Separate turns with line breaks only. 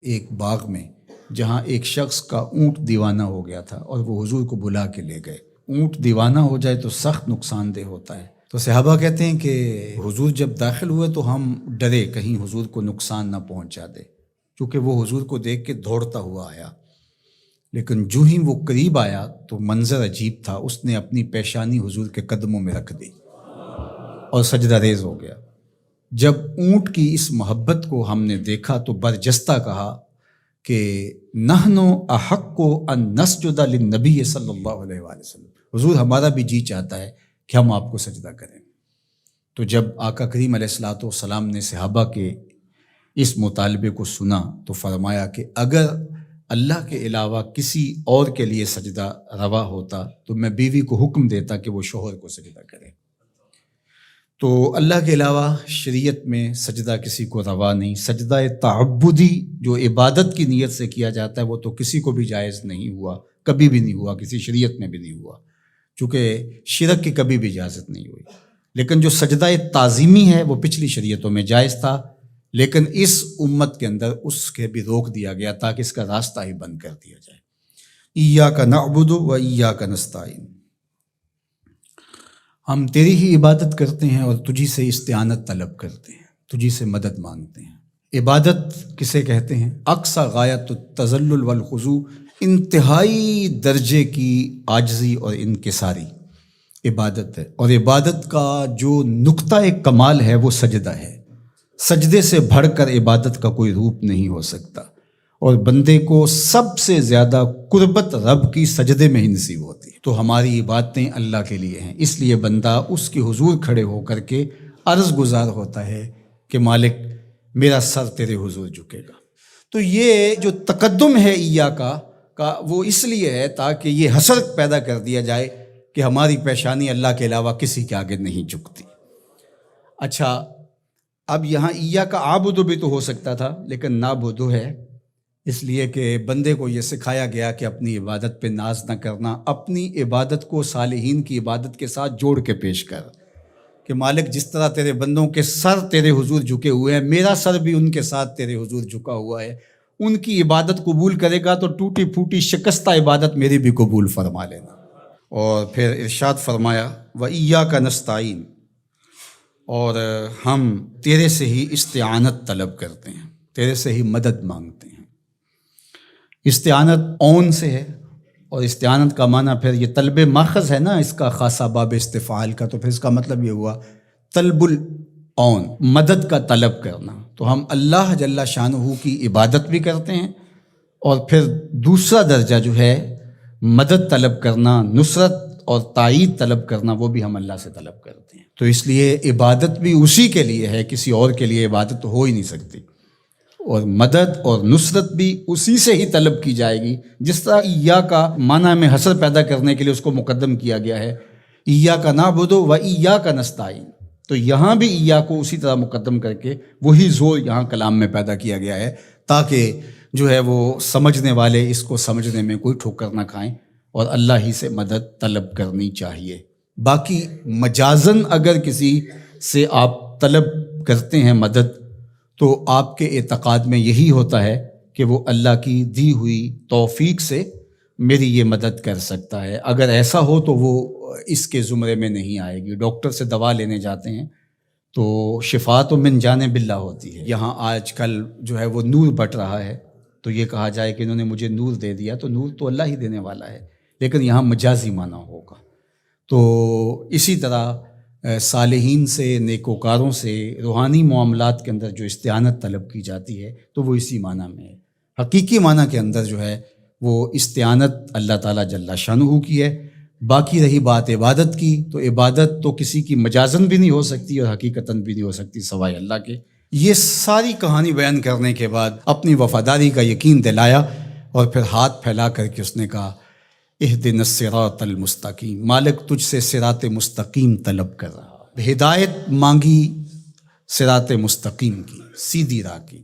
ایک باغ میں جہاں ایک شخص کا اونٹ دیوانہ ہو گیا تھا اور وہ حضور کو بلا کے لے گئے۔ اونٹ دیوانہ ہو جائے تو سخت نقصان دہ ہوتا ہے، تو صحابہ کہتے ہیں کہ حضور جب داخل ہوئے تو ہم ڈرے کہیں حضور کو نقصان نہ پہنچا دے، کیونکہ وہ حضور کو دیکھ کے دوڑتا ہوا آیا، لیکن جو ہی وہ قریب آیا تو منظر عجیب تھا۔ اس نے اپنی پیشانی حضور کے قدموں میں رکھ دی اور سجدہ ریز ہو گیا۔ جب اونٹ کی اس محبت کو ہم نے دیکھا تو برجستہ کہا کہ نحنو احق ان نسجد للنبی صلی اللہ علیہ وآلہ وسلم، حضور ہمارا بھی جی چاہتا ہے کہ ہم آپ کو سجدہ کریں۔ تو جب آقا کریم علیہ الصلوۃ والسلام نے صحابہ کے اس مطالبے کو سنا تو فرمایا کہ اگر اللہ کے علاوہ کسی اور کے لیے سجدہ روا ہوتا تو میں بیوی کو حکم دیتا کہ وہ شوہر کو سجدہ کرے۔ تو اللہ کے علاوہ شریعت میں سجدہ کسی کو روا نہیں۔ سجدہ تعبدی جو عبادت کی نیت سے کیا جاتا ہے وہ تو کسی کو بھی جائز نہیں ہوا، کبھی بھی نہیں ہوا، کسی شریعت میں بھی نہیں ہوا، چونکہ شرک کی کبھی بھی اجازت نہیں ہوئی۔ لیکن جو سجدہ تعظیمی ہے وہ پچھلی شریعتوں میں جائز تھا، لیکن اس امت کے اندر اس کے بھی روک دیا گیا تاکہ اس کا راستہ ہی بند کر دیا جائے۔ ایاک نعبد و ایاک نستعین، ہم تیری ہی عبادت کرتے ہیں اور تجھی سے استعانت طلب کرتے ہیں، تجھی سے مدد مانگتے ہیں۔ عبادت کسے کہتے ہیں؟ اقصی غایت التذلل والخضوع، انتہائی درجے کی عاجزی اور انکساری عبادت ہے، اور عبادت کا جو نقطہ کمال ہے وہ سجدہ ہے۔ سجدے سے بڑھ کر عبادت کا کوئی روپ نہیں ہو سکتا، اور بندے کو سب سے زیادہ قربت رب کی سجدے میں ہی نصیب ہوتی ہے۔ تو ہماری عبادتیں اللہ کے لیے ہیں، اس لیے بندہ اس کے حضور کھڑے ہو کر کے عرض گزار ہوتا ہے کہ مالک میرا سر تیرے حضور جھکے گا۔ تو یہ جو تقدم ہے کا وہ اس لیے ہے تاکہ یہ حسر پیدا کر دیا جائے کہ ہماری پیشانی اللہ کے علاوہ کسی کے آگے نہیں جھکتی۔ اچھا، اب یہاں ایاک اعبد بھی تو ہو سکتا تھا، لیکن نعبد ہے، اس لیے کہ بندے کو یہ سکھایا گیا کہ اپنی عبادت پہ ناز نہ کرنا، اپنی عبادت کو صالحین کی عبادت کے ساتھ جوڑ کے پیش کر، کہ مالک جس طرح تیرے بندوں کے سر تیرے حضور جھکے ہوئے ہیں، میرا سر بھی ان کے ساتھ تیرے حضور جھکا ہوا ہے، ان کی عبادت قبول کرے گا تو ٹوٹی پھوٹی شکستہ عبادت میری بھی قبول فرما لینا۔ اور پھر ارشاد فرمایا وَإِيَّاكَ نَسْتَعِينُ، اور ہم تیرے سے ہی استعانت طلب کرتے ہیں، تیرے سے ہی مدد مانگتے ہیں۔ استعانت اون سے ہے، اور استعانت کا معنی پھر یہ طلب ماخذ ہے نا اس کا، خاصہ باب استفعال کا، تو پھر اس کا مطلب یہ ہوا طلب الاون، مدد کا طلب کرنا۔ تو ہم اللہ جل شانہ کی عبادت بھی کرتے ہیں، اور پھر دوسرا درجہ جو ہے مدد طلب کرنا، نصرت اور تائید طلب کرنا، وہ بھی ہم اللہ سے طلب کرتے ہیں۔ تو اس لیے عبادت بھی اسی کے لیے ہے، کسی اور کے لیے عبادت تو ہو ہی نہیں سکتی، اور مدد اور نصرت بھی اسی سے ہی طلب کی جائے گی۔ جس طرح ایاک کا معنی میں حسر پیدا کرنے کے لیے اس کو مقدم کیا گیا ہے، ایاک نعبد و ایاک نستعین، تو یہاں بھی ایاک کو اسی طرح مقدم کر کے وہی زور یہاں کلام میں پیدا کیا گیا ہے، تاکہ جو ہے وہ سمجھنے والے اس کو سمجھنے میں کوئی ٹھوکر نہ کھائیں، اور اللہ ہی سے مدد طلب کرنی چاہیے۔ باقی مجازن اگر کسی سے آپ طلب کرتے ہیں مدد، تو آپ کے اعتقاد میں یہی ہوتا ہے کہ وہ اللہ کی دی ہوئی توفیق سے میری یہ مدد کر سکتا ہے۔ اگر ایسا ہو تو وہ اس کے زمرے میں نہیں آئے گی۔ ڈاکٹر سے دوا لینے جاتے ہیں تو شفا تو من جانب اللہ ہوتی ہے۔ یہاں آج کل جو ہے وہ نور بٹ رہا ہے، تو یہ کہا جائے کہ انہوں نے مجھے نور دے دیا، تو نور تو اللہ ہی دینے والا ہے، لیکن یہاں مجازی معنی ہوگا۔ تو اسی طرح صالحین سے، نیکوکاروں سے روحانی معاملات کے اندر جو استعانت طلب کی جاتی ہے تو وہ اسی معنی میں ہے۔ حقیقی معنی کے اندر جو ہے وہ استعانت اللہ تعالیٰ جل شانہ کی ہے۔ باقی رہی بات عبادت کی، تو عبادت تو کسی کی مجازن بھی نہیں ہو سکتی اور حقیقتاً بھی نہیں ہو سکتی سوائے اللہ کے۔ یہ ساری کہانی بیان کرنے کے بعد اپنی وفاداری کا یقین دلایا، اور پھر ہاتھ پھیلا کر کے اس نے کہا اہدنا الصراط المستقیم، مالک تجھ سے صراط مستقیم طلب کر رہا، ہدایت مانگی صراط مستقیم کی، سیدھی راہ کی۔